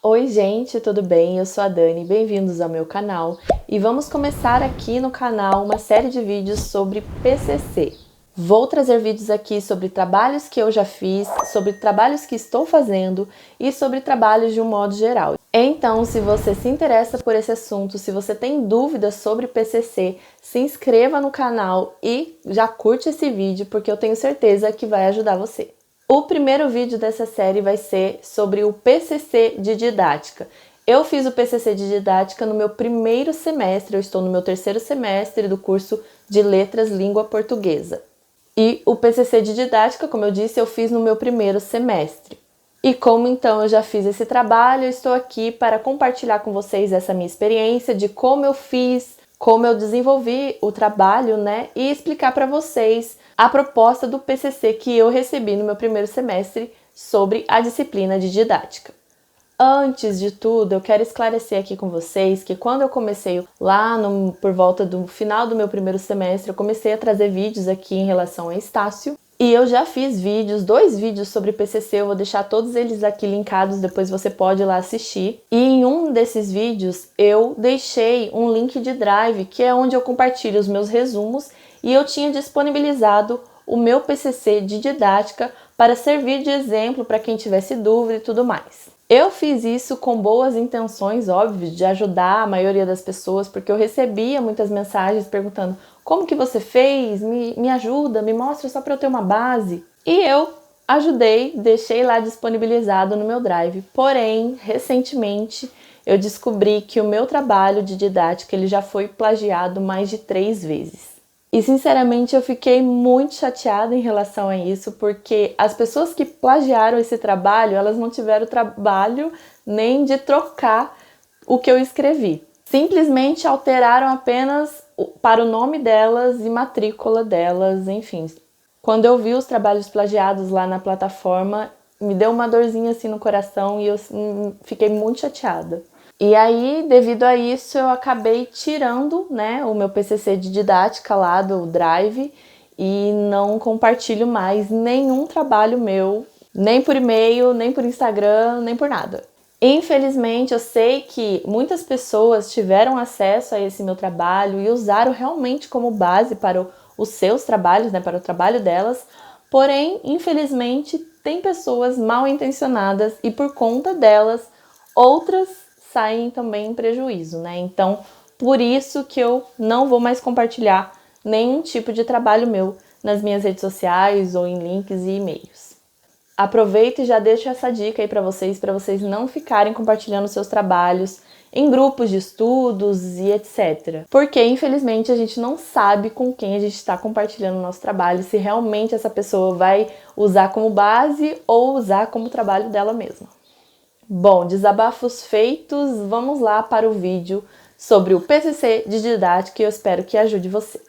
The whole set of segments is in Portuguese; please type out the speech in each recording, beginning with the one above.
Oi gente, tudo bem? Eu sou a Dani, bem-vindos ao meu canal e vamos começar aqui no canal uma série de vídeos sobre PCC. Vou trazer vídeos aqui sobre trabalhos que eu já fiz, sobre trabalhos que estou fazendo e sobre trabalhos de um modo geral. Então, se você se interessa por esse assunto, se você tem dúvidas sobre PCC, se inscreva no canal e já curte esse vídeo porque eu tenho certeza que vai ajudar você. O primeiro vídeo dessa série vai ser sobre o PCC de didática. Eu fiz o PCC de didática no meu primeiro semestre, eu estou no meu terceiro semestre do curso de Letras Língua Portuguesa. E o PCC de didática, como eu disse, eu fiz no meu primeiro semestre. E como então eu já fiz esse trabalho, eu estou aqui para compartilhar com vocês essa minha experiência de como eu fiz, como eu desenvolvi o trabalho, né? E explicar para vocês a proposta do PCC que eu recebi no meu primeiro semestre sobre a disciplina de didática. Antes de tudo, eu quero esclarecer aqui com vocês que quando eu comecei lá por volta do final do meu primeiro semestre, eu comecei a trazer vídeos aqui em relação a Estácio. E eu já fiz vídeos, 2 vídeos sobre PCC, eu vou deixar todos eles aqui linkados, depois você pode ir lá assistir. E em um desses vídeos eu deixei um link de Drive, que é onde eu compartilho os meus resumos, e eu tinha disponibilizado o meu PCC de didática para servir de exemplo para quem tivesse dúvida e tudo mais. Eu fiz isso com boas intenções, óbvio, de ajudar a maioria das pessoas, porque eu recebia muitas mensagens perguntando como que você fez, me ajuda, me mostra só para eu ter uma base. E eu ajudei, deixei lá disponibilizado no meu Drive. Porém, recentemente, eu descobri que o meu trabalho de didática ele já foi plagiado mais de 3 vezes. E sinceramente eu fiquei muito chateada em relação a isso, porque as pessoas que plagiaram esse trabalho, elas não tiveram trabalho nem de trocar o que eu escrevi. Simplesmente alteraram apenas para o nome delas e matrícula delas, enfim. Quando eu vi os trabalhos plagiados lá na plataforma, me deu uma dorzinha assim no coração e eu fiquei muito chateada. E aí, devido a isso, eu acabei tirando, né, o meu PCC de didática lá do Drive e não compartilho mais nenhum trabalho meu, nem por e-mail, nem por Instagram, nem por nada. Infelizmente, eu sei que muitas pessoas tiveram acesso a esse meu trabalho e usaram realmente como base para os seus trabalhos, né, para o trabalho delas. Porém, infelizmente, tem pessoas mal intencionadas e por conta delas, outras saem também em prejuízo, né? Então, por isso que eu não vou mais compartilhar nenhum tipo de trabalho meu nas minhas redes sociais ou em links e e-mails. Aproveito e já deixo essa dica aí para vocês não ficarem compartilhando seus trabalhos em grupos de estudos e etc. Porque, infelizmente, a gente não sabe com quem a gente está compartilhando o nosso trabalho, se realmente essa pessoa vai usar como base ou usar como trabalho dela mesma. Bom, desabafos feitos, vamos lá para o vídeo sobre o PCC de didática e eu espero que ajude você.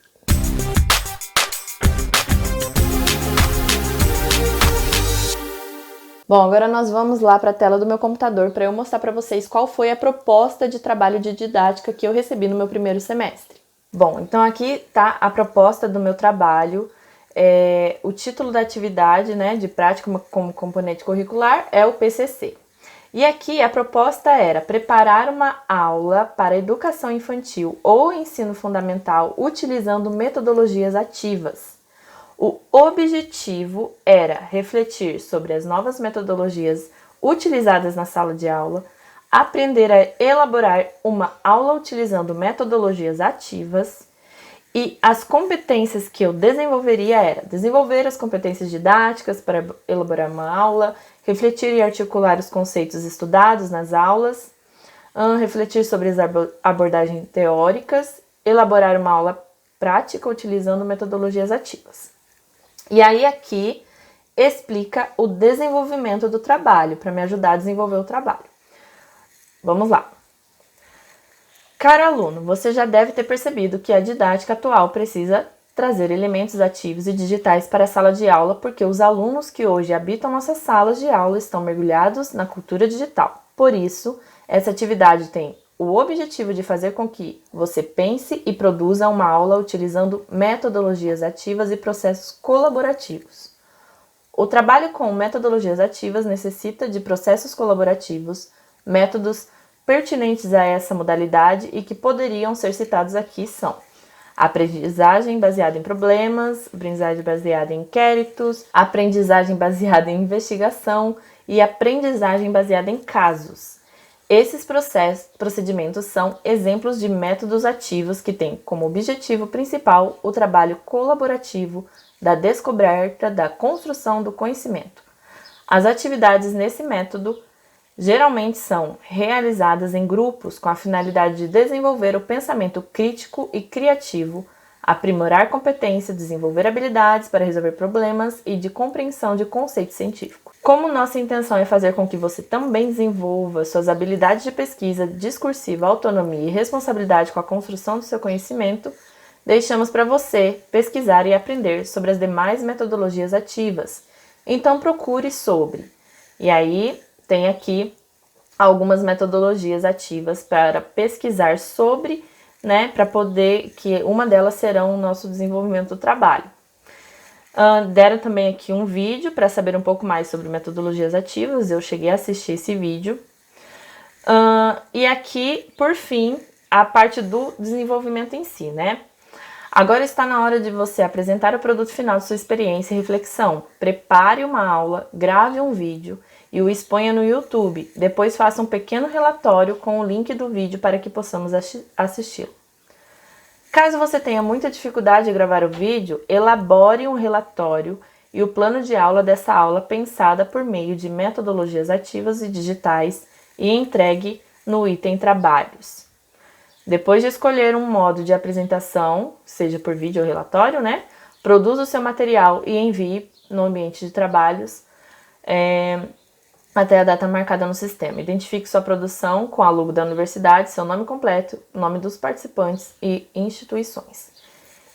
Bom, agora nós vamos lá para a tela do meu computador para eu mostrar para vocês qual foi a proposta de trabalho de didática que eu recebi no meu primeiro semestre. Bom, então aqui está a proposta do meu trabalho. O título da atividade, né, de prática como componente curricular é o PCC. E aqui a proposta era preparar uma aula para educação infantil ou ensino fundamental utilizando metodologias ativas. O objetivo era refletir sobre as novas metodologias utilizadas na sala de aula, aprender a elaborar uma aula utilizando metodologias ativas e as competências que eu desenvolveria era desenvolver as competências didáticas para elaborar uma aula, refletir e articular os conceitos estudados nas aulas, refletir sobre as abordagens teóricas, elaborar uma aula prática utilizando metodologias ativas. E aí aqui explica o desenvolvimento do trabalho, para me ajudar a desenvolver o trabalho. Vamos lá. Caro aluno, você já deve ter percebido que a didática atual precisa trazer elementos ativos e digitais para a sala de aula, porque os alunos que hoje habitam nossas salas de aula estão mergulhados na cultura digital. Por isso, essa atividade tem o objetivo de fazer com que você pense e produza uma aula utilizando metodologias ativas e processos colaborativos. O trabalho com metodologias ativas necessita de processos colaborativos, Métodos pertinentes a essa modalidade e que poderiam ser citados aqui são aprendizagem baseada em problemas, aprendizagem baseada em inquéritos, aprendizagem baseada em investigação e aprendizagem baseada em casos. Esses procedimentos são exemplos de métodos ativos que têm como objetivo principal o trabalho colaborativo da descoberta, da construção do conhecimento. As atividades nesse método geralmente são realizadas em grupos com a finalidade de desenvolver o pensamento crítico e criativo, aprimorar competências, desenvolver habilidades para resolver problemas e de compreensão de conceitos científicos. Como nossa intenção é fazer com que você também desenvolva suas habilidades de pesquisa, discursiva, autonomia e responsabilidade com a construção do seu conhecimento, deixamos para você pesquisar e aprender sobre as demais metodologias ativas. Então procure sobre. E aí tem aqui algumas metodologias ativas para pesquisar sobre, né, para poder, que uma delas será o nosso desenvolvimento do trabalho. Deram também aqui um vídeo para saber um pouco mais sobre metodologias ativas, eu cheguei a assistir esse vídeo. E aqui, por fim, a parte do desenvolvimento em si, né? Agora está na hora de você apresentar o produto final de sua experiência e reflexão. Prepare uma aula, grave um vídeo e o exponha no YouTube. Depois faça um pequeno relatório com o link do vídeo para que possamos assisti-lo. Caso você tenha muita dificuldade de gravar o vídeo, elabore um relatório e o plano de aula dessa aula pensada por meio de metodologias ativas e digitais e entregue no item Trabalhos. Depois de escolher um modo de apresentação, seja por vídeo ou relatório, né? Produza o seu material e envie no ambiente de trabalhos até a data marcada no sistema. Identifique sua produção com a logo da universidade, seu nome completo, nome dos participantes e instituições.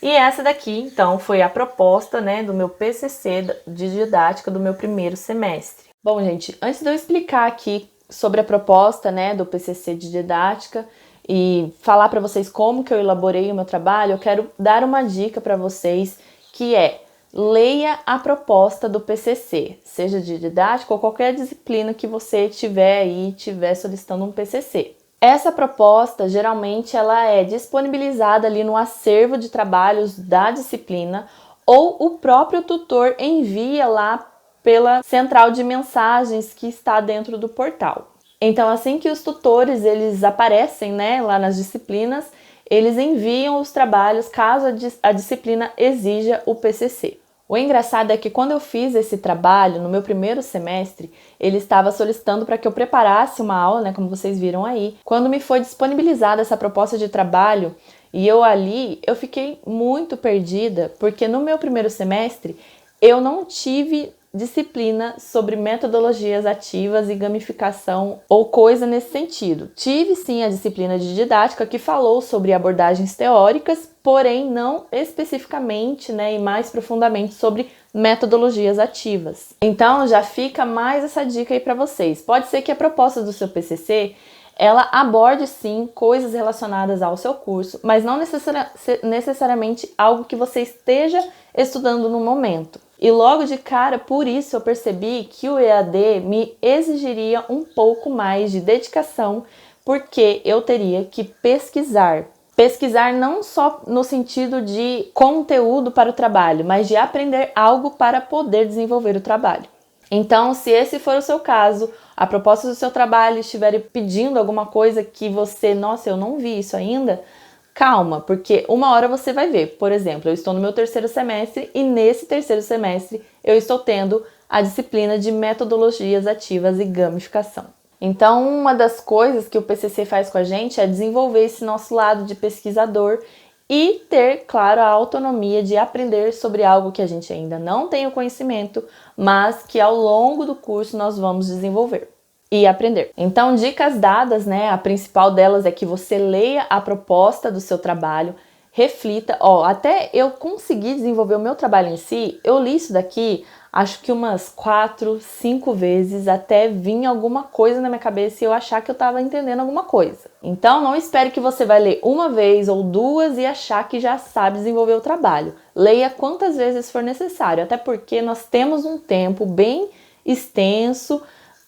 E essa daqui, então, foi a proposta, né, do meu PCC de didática do meu primeiro semestre. Bom, gente, antes de eu explicar aqui sobre a proposta, né, do PCC de didática e falar para vocês como que eu elaborei o meu trabalho, eu quero dar uma dica para vocês que é: leia a proposta do PCC, seja de didática ou qualquer disciplina que você estiver solicitando um PCC. Essa proposta, geralmente, ela é disponibilizada ali no acervo de trabalhos da disciplina ou o próprio tutor envia lá pela central de mensagens que está dentro do portal. Então, assim que os tutores eles aparecem, né, lá nas disciplinas, eles enviam os trabalhos caso a disciplina exija o PCC. O engraçado é que quando eu fiz esse trabalho, no meu primeiro semestre, ele estava solicitando para que eu preparasse uma aula, né, como vocês viram aí. Quando me foi disponibilizada essa proposta de trabalho, e eu fiquei muito perdida, porque no meu primeiro semestre, eu não tive disciplina sobre metodologias ativas e gamificação ou coisa nesse sentido. Tive sim a disciplina de didática que falou sobre abordagens teóricas, porém não especificamente, né, e mais profundamente sobre metodologias ativas. Então já fica mais essa dica aí para vocês. Pode ser que a proposta do seu PCC ela aborde sim coisas relacionadas ao seu curso, mas não necessariamente algo que você esteja estudando no momento. E logo de cara, por isso eu percebi que o EAD me exigiria um pouco mais de dedicação, porque eu teria que pesquisar. Pesquisar não só no sentido de conteúdo para o trabalho, mas de aprender algo para poder desenvolver o trabalho. Então, se esse for o seu caso, a proposta do seu trabalho estiver pedindo alguma coisa que você, nossa, eu não vi isso ainda, calma, porque uma hora você vai ver. Por exemplo, eu estou no meu terceiro semestre e nesse terceiro semestre eu estou tendo a disciplina de metodologias ativas e gamificação. Então, uma das coisas que o PCC faz com a gente é desenvolver esse nosso lado de pesquisador e ter, claro, a autonomia de aprender sobre algo que a gente ainda não tem o conhecimento, mas que ao longo do curso nós vamos desenvolver e aprender. Então, dicas dadas, né? A principal delas é que você leia a proposta do seu trabalho, reflita. Até eu conseguir desenvolver o meu trabalho em si, eu li isso daqui, acho que umas 4, 5 vezes, até vir alguma coisa na minha cabeça e eu achar que eu estava entendendo alguma coisa. Então, não espere que você vai ler uma vez ou duas e achar que já sabe desenvolver o trabalho. Leia quantas vezes for necessário, até porque nós temos um tempo bem extenso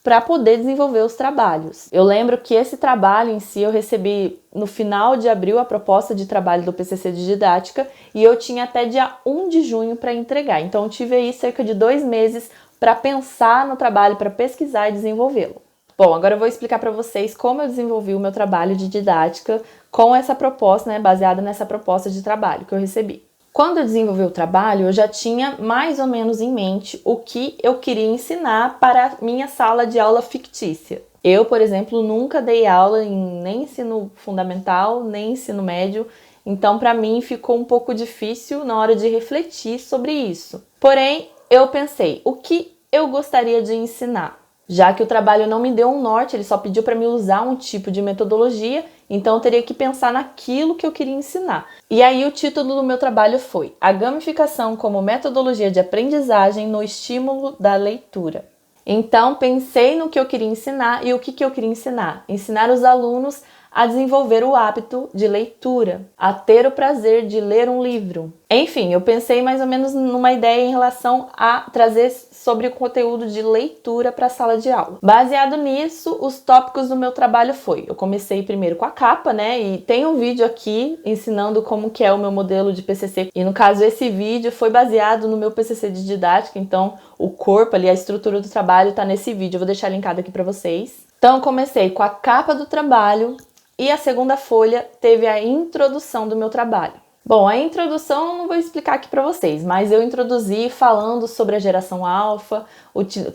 para poder desenvolver os trabalhos. Eu lembro que esse trabalho em si eu recebi no final de abril a proposta de trabalho do PCC de didática e eu tinha até dia 1 de junho para entregar. Então eu tive aí cerca de 2 meses para pensar no trabalho, para pesquisar e desenvolvê-lo. Bom, agora eu vou explicar para vocês como eu desenvolvi o meu trabalho de didática com essa proposta, né, baseada nessa proposta de trabalho que eu recebi. Quando eu desenvolvi o trabalho, eu já tinha mais ou menos em mente o que eu queria ensinar para a minha sala de aula fictícia. Eu, por exemplo, nunca dei aula em nem ensino fundamental, nem ensino médio, então para mim ficou um pouco difícil na hora de refletir sobre isso. Porém, eu pensei, o que eu gostaria de ensinar? Já que o trabalho não me deu um norte, ele só pediu para me usar um tipo de metodologia, então eu teria que pensar naquilo que eu queria ensinar. E aí o título do meu trabalho foi A Gamificação como Metodologia de Aprendizagem no Estímulo da Leitura. Então pensei no que eu queria ensinar e o que eu queria ensinar? Ensinar os alunos a desenvolver o hábito de leitura, a ter o prazer de ler um livro. Enfim, eu pensei mais ou menos numa ideia em relação a trazer sobre o conteúdo de leitura para a sala de aula. Baseado nisso, os tópicos do meu trabalho eu comecei primeiro com a capa, né, e tem um vídeo aqui ensinando como que é o meu modelo de PCC, e no caso esse vídeo foi baseado no meu PCC de didática, então o corpo ali, a estrutura do trabalho tá nesse vídeo, eu vou deixar linkado aqui para vocês. Então eu comecei com a capa do trabalho, e a segunda folha teve a introdução do meu trabalho. Bom, a introdução eu não vou explicar aqui para vocês, mas eu introduzi falando sobre a geração alfa,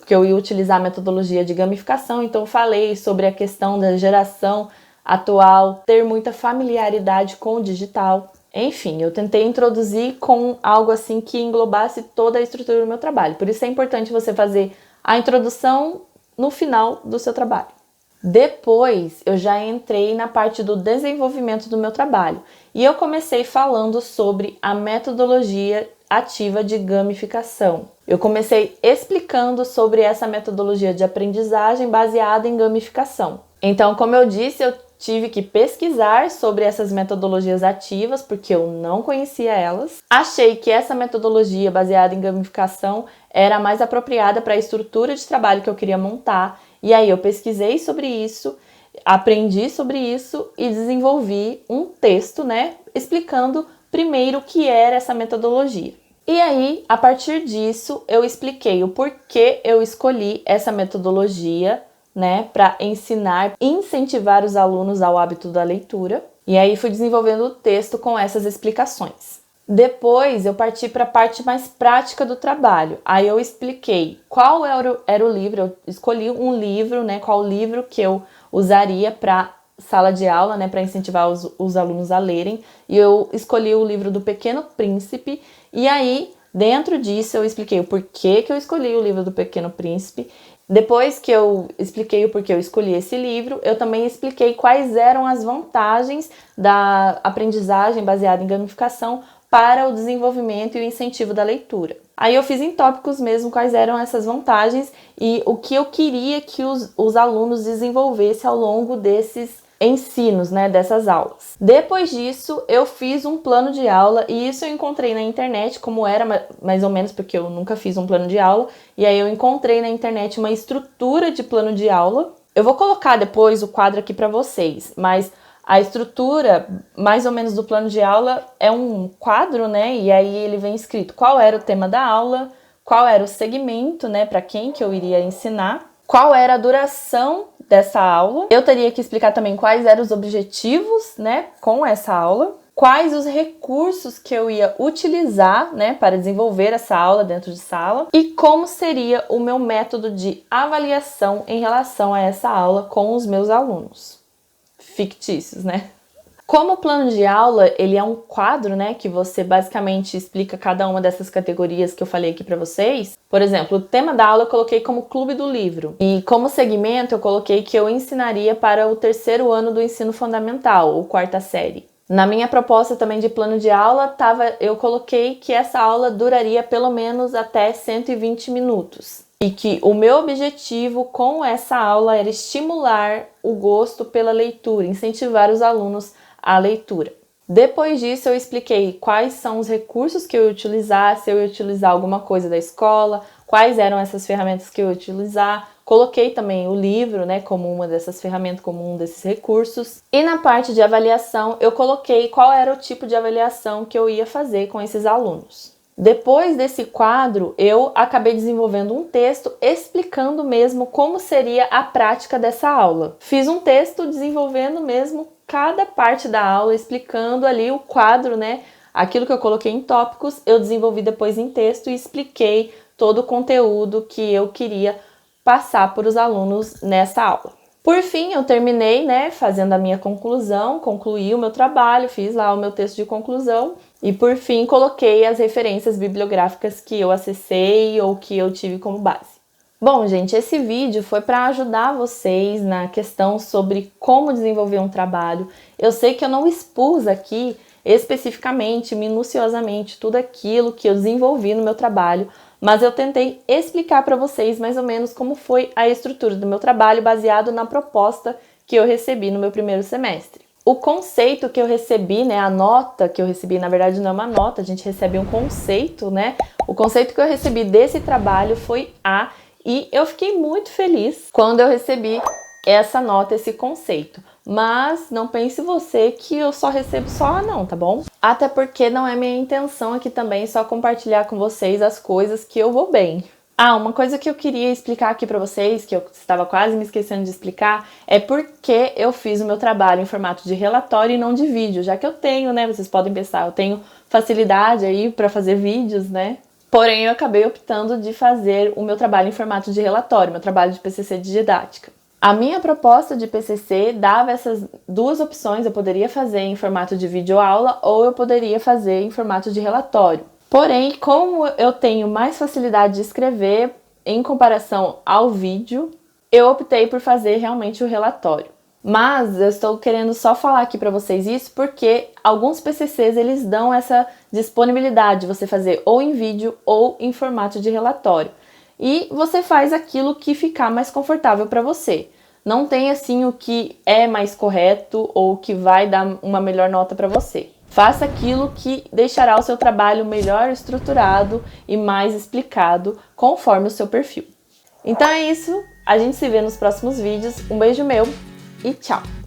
que eu ia utilizar a metodologia de gamificação, então eu falei sobre a questão da geração atual, ter muita familiaridade com o digital. Enfim, eu tentei introduzir com algo assim que englobasse toda a estrutura do meu trabalho. Por isso é importante você fazer a introdução no final do seu trabalho. Depois, eu já entrei na parte do desenvolvimento do meu trabalho e eu comecei falando sobre a metodologia ativa de gamificação. Eu comecei explicando sobre essa metodologia de aprendizagem baseada em gamificação. Então, como eu disse, eu tive que pesquisar sobre essas metodologias ativas, porque eu não conhecia elas. Achei que essa metodologia baseada em gamificação era mais apropriada para a estrutura de trabalho que eu queria montar. E aí eu pesquisei sobre isso, aprendi sobre isso e desenvolvi um texto, né, explicando primeiro o que era essa metodologia. E aí, a partir disso, eu expliquei o porquê eu escolhi essa metodologia, né, para ensinar e incentivar os alunos ao hábito da leitura. E aí fui desenvolvendo o texto com essas explicações. Depois eu parti para a parte mais prática do trabalho. Aí eu expliquei qual era o livro, eu escolhi um livro, né, qual livro que eu usaria para sala de aula, né, para incentivar os alunos a lerem. E eu escolhi o livro do Pequeno Príncipe. E aí, dentro disso, eu expliquei o porquê que eu escolhi o livro do Pequeno Príncipe. Depois que eu expliquei o porquê eu escolhi esse livro, eu também expliquei quais eram as vantagens da aprendizagem baseada em gamificação para o desenvolvimento e o incentivo da leitura. Aí eu fiz em tópicos mesmo quais eram essas vantagens e o que eu queria que os alunos desenvolvessem ao longo desses ensinos, né, dessas aulas. Depois disso, eu fiz um plano de aula e isso eu encontrei na internet, como era mais ou menos, porque eu nunca fiz um plano de aula, e aí eu encontrei na internet uma estrutura de plano de aula. Eu vou colocar depois o quadro aqui para vocês, mas a estrutura, mais ou menos, do plano de aula é um quadro, né, e aí ele vem escrito qual era o tema da aula, qual era o segmento, né, para quem que eu iria ensinar, qual era a duração dessa aula. Eu teria que explicar também quais eram os objetivos, né, com essa aula, quais os recursos que eu ia utilizar, né, para desenvolver essa aula dentro de sala e como seria o meu método de avaliação em relação a essa aula com os meus alunos fictícios, né? Como o plano de aula, ele é um quadro, né, que você basicamente explica cada uma dessas categorias que eu falei aqui para vocês. Por exemplo, o tema da aula eu coloquei como Clube do Livro. E como segmento eu coloquei que eu ensinaria para o 3º ano do ensino fundamental, ou 4ª série. Na minha proposta também de plano de aula, eu coloquei que essa aula duraria pelo menos até 120 minutos. E que o meu objetivo com essa aula era estimular o gosto pela leitura, incentivar os alunos à leitura. Depois disso, eu expliquei quais são os recursos que eu ia utilizar, se eu ia utilizar alguma coisa da escola, quais eram essas ferramentas que eu ia utilizar, Coloquei também o livro, né, como uma dessas ferramentas, como um desses recursos. E na parte de avaliação, eu coloquei qual era o tipo de avaliação que eu ia fazer com esses alunos. Depois desse quadro, eu acabei desenvolvendo um texto explicando mesmo como seria a prática dessa aula. Fiz um texto desenvolvendo mesmo cada parte da aula, explicando ali o quadro, né? Aquilo que eu coloquei em tópicos, eu desenvolvi depois em texto e expliquei todo o conteúdo que eu queria passar para os alunos nessa aula. Por fim, eu terminei, né, fazendo a minha conclusão, concluí o meu trabalho, fiz lá o meu texto de conclusão e, por fim, coloquei as referências bibliográficas que eu acessei ou que eu tive como base. Bom, gente, esse vídeo foi para ajudar vocês na questão sobre como desenvolver um trabalho. Eu sei que eu não expus aqui especificamente, minuciosamente, tudo aquilo que eu desenvolvi no meu trabalho, mas eu tentei explicar para vocês mais ou menos como foi a estrutura do meu trabalho baseado na proposta que eu recebi no meu primeiro semestre. O conceito que eu recebi, né, a nota que eu recebi, na verdade não é uma nota, a gente recebe um conceito, né? O conceito que eu recebi desse trabalho foi A, e eu fiquei muito feliz quando eu recebi essa nota, esse conceito. Mas não pense você que eu só recebo só A não, tá bom? Até porque não é minha intenção aqui também só compartilhar com vocês as coisas que eu vou bem. Ah, uma coisa que eu queria explicar aqui pra vocês, que eu estava quase me esquecendo de explicar, é porque eu fiz o meu trabalho em formato de relatório e não de vídeo, já que eu tenho, né, vocês podem pensar, eu tenho facilidade aí pra fazer vídeos, né? Porém, eu acabei optando de fazer o meu trabalho em formato de relatório, meu trabalho de PCC de didática. A minha proposta de PCC dava essas duas opções, eu poderia fazer em formato de videoaula ou eu poderia fazer em formato de relatório. Porém, como eu tenho mais facilidade de escrever em comparação ao vídeo, eu optei por fazer realmente o relatório. Mas eu estou querendo só falar aqui para vocês isso porque alguns PCCs eles dão essa disponibilidade de você fazer ou em vídeo ou em formato de relatório. E você faz aquilo que ficar mais confortável para você. Não tem assim o que é mais correto ou que vai dar uma melhor nota para você. Faça aquilo que deixará o seu trabalho melhor estruturado e mais explicado conforme o seu perfil. Então é isso, a gente se vê nos próximos vídeos. Um beijo meu e tchau!